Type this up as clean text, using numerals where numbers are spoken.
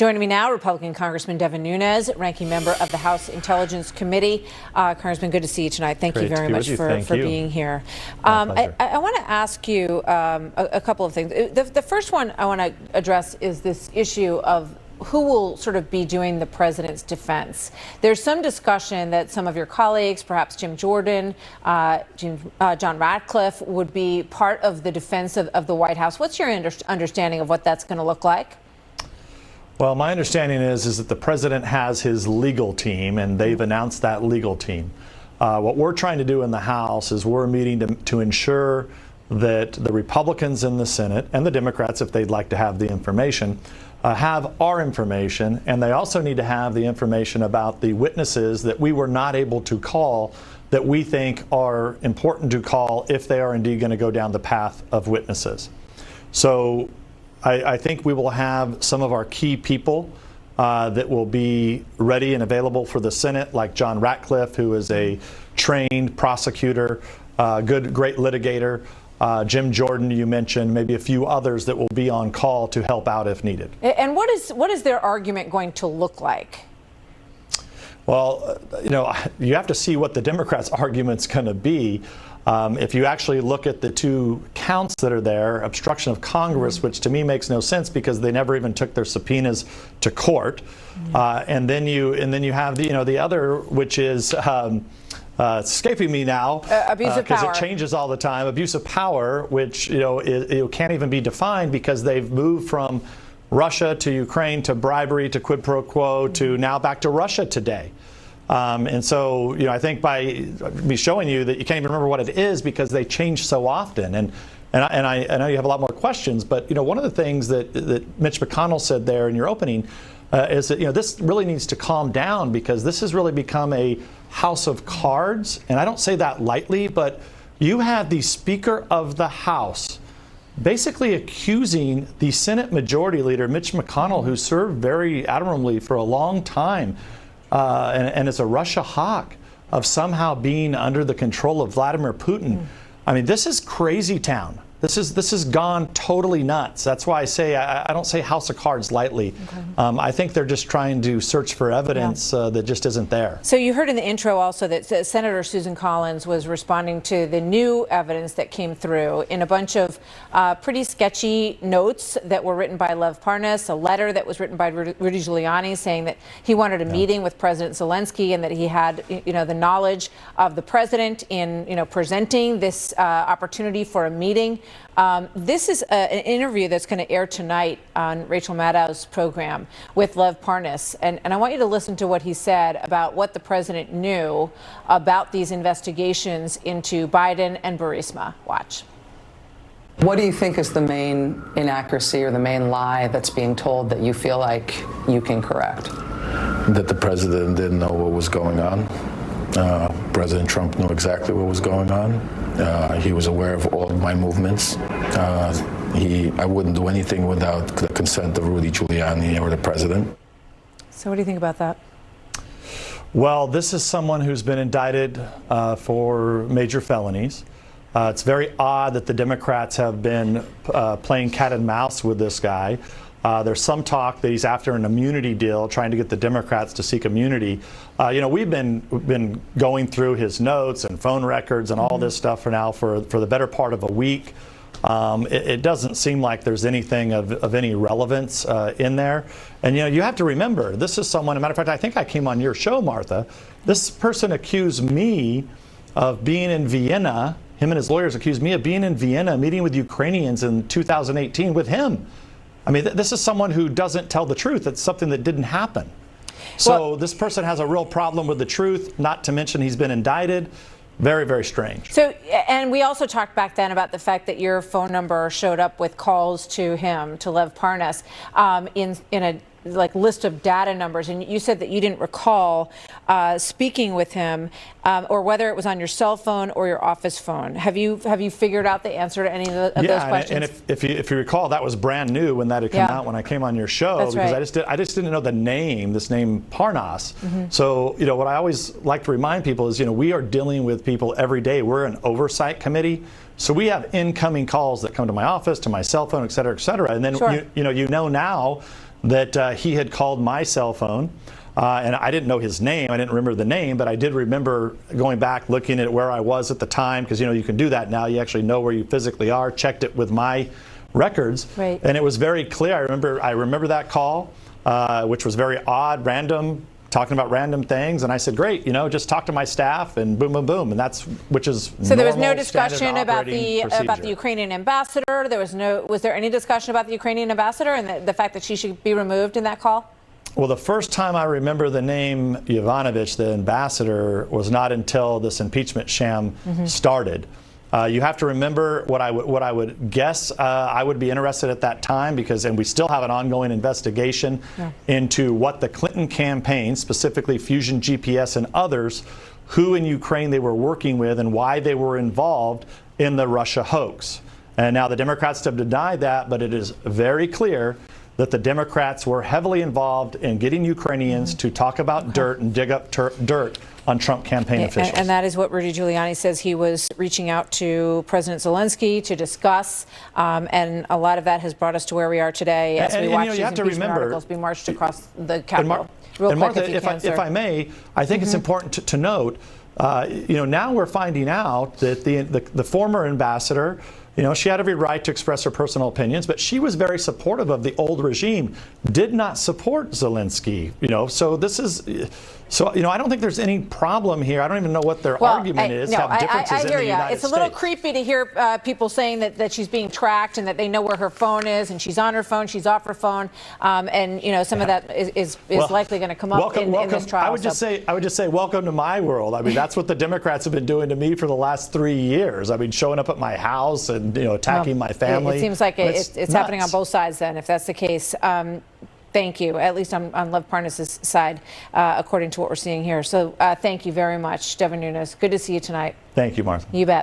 Joining me now, Republican Congressman Devin Nunes, ranking member of the House Intelligence Committee. Congressman, good to see you tonight. Thank you very much for being here. I want to ask you a couple of things. The first one I want to address is this issue of who will sort of be doing the president's defense. There's some discussion that some of your colleagues, perhaps Jim Jordan, John Ratcliffe, would be part of the defense of the White House. What's your understanding of what that's going to look like? Well, my understanding is that the president has his legal team, and they've announced that legal team. What we're trying to do in the House is we're meeting to ensure that the Republicans in the Senate and the Democrats, if they'd like to have the information, have our information, and they also need to have the information about the witnesses that we were not able to call that we think are important to call if they are indeed going to go down the path of witnesses. So I think we will have some of our key people that will be ready and available for the Senate, like John Ratcliffe, who is a trained prosecutor, great litigator. Jim Jordan, you mentioned, maybe a few others that will be on call to help out if needed. And what is their argument going to look like? Well, you have to see what the Democrats' argument's going to be. If you actually look at the two counts that are there, obstruction of Congress, which to me makes no sense because they never even took their subpoenas to court, and then you have the other, which is it's escaping me now because it changes all the time. Abuse of power, which it can't even be defined because they've moved from Russia to Ukraine to bribery to quid pro quo to now back to Russia today. And so, I think by me showing you that you can't even remember what it is because they change so often. And I know you have a lot more questions, but, one of the things that Mitch McConnell said there in your opening is that, this really needs to calm down because this has really become a house of cards. And I don't say that lightly, but you have the Speaker of the House basically accusing the Senate Majority Leader, Mitch McConnell, who served very admirably for a long time, and is a Russia hawk, of somehow being under the control of Vladimir Putin. I mean, this is crazy town. This has gone totally nuts. That's why I say I don't say house of cards lightly. Okay. I think they're just trying to search for evidence that just isn't there. So you heard in the intro also that Senator Susan Collins was responding to the new evidence that came through in a bunch of pretty sketchy notes that were written by Lev Parnas, a letter that was written by Rudy Giuliani saying that he wanted a meeting with President Zelensky and that he had the knowledge of the president in presenting this opportunity for a meeting. This is an interview that's going to air tonight on Rachel Maddow's program with Lev Parnas. And I want you to listen to what he said about what the president knew about these investigations into Biden and Burisma. Watch. What do you think is the main inaccuracy or the main lie that's being told that you feel like you can correct? That the president didn't know what was going on. President Trump knew exactly what was going on. He was aware of all of my movements. I wouldn't do anything without the consent of Rudy Giuliani or the president. So what do you think about that? Well, this is someone who's been indicted for major felonies. It's very odd that the Democrats have been playing cat and mouse with this guy. There's some talk that he's after an immunity deal, trying to get the Democrats to seek immunity. We've been going through his notes and phone records and all this stuff for the better part of a week. It doesn't seem like there's anything of any relevance in there. And you have to remember, this is someone, as a matter of fact, I think I came on your show, Martha. This person accused me of being in Vienna. Him and his lawyers accused me of being in Vienna, meeting with Ukrainians in 2018 with him. I mean, this is someone who doesn't tell the truth. It's something that didn't happen. So this person has a real problem with the truth, not to mention he's been indicted. Very, very strange. So, and we also talked back then about the fact that your phone number showed up with calls to him, to Lev Parnas, in a list of data numbers, and you said that you didn't recall speaking with him, or whether it was on your cell phone or your office phone. Have you figured out the answer to any of those questions? And if you recall, that was brand new when that had come out when I came on your show. That's because right. I just didn't know the name, this name Parnas. So what I always like to remind people is we are dealing with people every day. We're an oversight committee. So we have incoming calls that come to my office, to my cell phone, et cetera, et cetera. And then you know now that he had called my cell phone. And I didn't know his name. I didn't remember the name, but I did remember going back, looking at where I was at the time, because, you know, you can do that now. You actually know where you physically are. Checked it with my records. Right. And it was very clear. I remember that call, which was very odd, random, talking about random things. And I said, great, you know, just talk to my staff, and boom, boom, boom. And that's, which is so there was no normal, discussion about the procedure. Ukrainian ambassador. Was there any discussion about the Ukrainian ambassador and the fact that she should be removed in that call? Well, the first time I remember the name Yovanovitch, the ambassador, was not until this impeachment sham started. You have to remember what I would guess I would be interested at that time, and we still have an ongoing investigation into what the Clinton campaign, specifically Fusion GPS and others, who in Ukraine they were working with and why they were involved in the Russia hoax. And now the Democrats have denied that, but it is very clear that the Democrats were heavily involved in getting Ukrainians to talk about dirt and dig up dirt on Trump campaign officials. And that is what Rudy Giuliani says. He was reaching out to President Zelensky to discuss, and a lot of that has brought us to where we are today as we watch these impeachment articles be marched across the Capitol. And Martha, if I may, I think it's important to note, you know, now we're finding out that the former ambassador, you know, she had every right to express her personal opinions, but she was very supportive of the old regime, did not support Zelensky, you know, so this is, so, you know, I don't think there's any problem here. I don't even know what their argument is. No, have differences I hear in the you. United It's a little States. creepy to hear people saying that she's being tracked and that they know where her phone is, and she's on her phone, she's off her phone, and you know, some of that is likely going to come up in this trial. I would just say, welcome to my world. I mean, that's what the Democrats have been doing to me for the last 3 years. I mean, showing up at my house and, you know, attacking my family. It seems like it's happening on both sides then, if that's the case. Thank you, at least on Lev Parnas' side, according to what we're seeing here. So thank you very much, Devin Nunes. Good to see you tonight. Thank you, Martha. You bet.